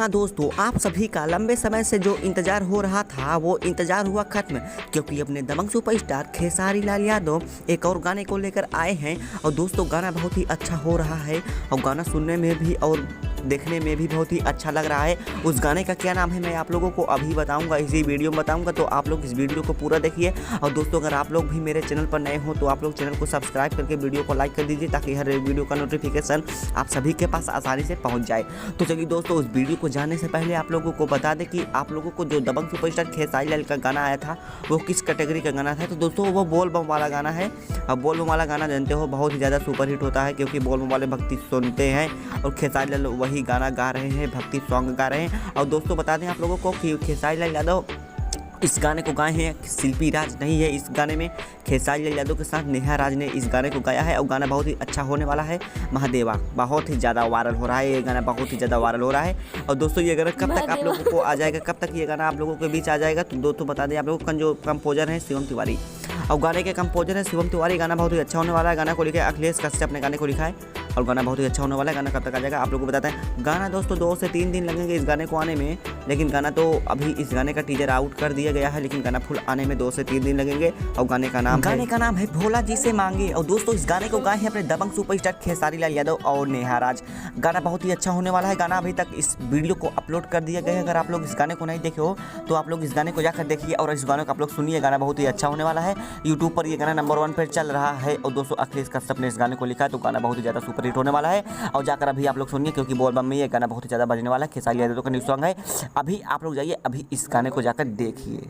गाना दोस्तों आप सभी का लंबे समय से जो इंतजार हो रहा था वो इंतजार हुआ खत्म, क्योंकि अपने दबंग सुपरस्टार खेसारी लाल यादव एक और गाने को लेकर आए हैं। और दोस्तों गाना बहुत ही अच्छा हो रहा है और गाना सुनने में भी और देखने में भी बहुत ही अच्छा लग रहा है। उस गाने का क्या नाम है मैं आप लोगों को अभी बताऊंगा, इसी वीडियो में बताऊंगा, तो आप लोग इस वीडियो को पूरा देखिए। और दोस्तों अगर आप लोग भी मेरे चैनल पर नए हो तो आप लोग चैनल को सब्सक्राइब करके वीडियो को लाइक कर दीजिए, ताकि हर वीडियो का नोटिफिकेशन आप सभी के पास आसानी से पहुंच जाए। तो चलिए दोस्तों, उस वीडियो को जानने से पहले आप लोगों को बता दें कि आप लोगों को जो दबंग सुपरस्टार खेसारी लाल का गाना आया था वो किस कैटेगरी का गाना था। तो दोस्तों वो बोल बम वाला गाना है। अब बोल बम वाला गाना जानते हो बहुत ही ज़्यादा सुपर हिट होता है, क्योंकि बोल बम वाले भक्ति सुनते हैं और खेसारी लाल वही गाना गा रहे हैं, भक्ति सॉन्ग गा रहे हैं। और दोस्तों बता दें आप लोगों को कि खेसारी लाल यादव इस गाने को गाए हैं, शिल्पी राज नहीं है इस गाने में। खेसारी लाल यादव के साथ नेहा राज ने इस गाने को गाया है और गाना बहुत ही अच्छा होने वाला है। महादेवा बहुत ही ज़्यादा वायरल हो रहा है, ये गाना बहुत ही ज़्यादा वायरल हो रहा है। और दोस्तों ये गाना कब तक आप लोगों को आ जाएगा, कब तक ये गाना आप लोगों के बीच आ जाएगा, तो दोस्तों बता दें आप लोगों का जो कंपोजर है शिवम तिवारी, और गाने के कंपोजर है शिवम तिवारी। गाना बहुत ही अच्छा होने वाला है। गाना को लिखा है अखिलेश कश्यप ने गाने को लिखा है और गाना बहुत ही अच्छा होने वाला है। गाना कब तक आ जाएगा आप लोगों को बताते हैं। गाना दोस्तों 2 से 3 दिन लगेंगे इस गाने को आने में, लेकिन गाना तो अभी इस गाने का टीजर आउट कर दिया गया है, लेकिन गाना फुल आने में 2 से 3 दिन लगेंगे। और गाने का नाम है भोला जी से मांगे। और दोस्तों इस गाने को गाए हैं अपने दबंग सुपरस्टार खेसारी लाल यादव और नेहा राज। गाना बहुत ही अच्छा होने वाला है। गाना अभी तक इस वीडियो को अपलोड कर दिया गया है। अगर आप लोग इस गाने को नहीं देखे हो तो आप लोग इस गाने को जाकर देखिए और इस गाने को आप लोग सुनिए। गाना बहुत ही अच्छा होने वाला है। यूट्यूब पर ये गाना नंबर 1 पर चल रहा है। और दोस्तों अखिलेश कश्यप ने इस गाने को लिखा है, तो गाना बहुत ही ज़्यादा सुपर हिट होने वाला है। और जाकर अभी आप लोग सुनिए, क्योंकि बोल बम में ये गाना बहुत ही ज़्यादा बजने वाला है। खेसारी यादव का न्यू सॉन्ग है। अभी आप लोग जाइए, अभी इस गाने को जाकर देखिए।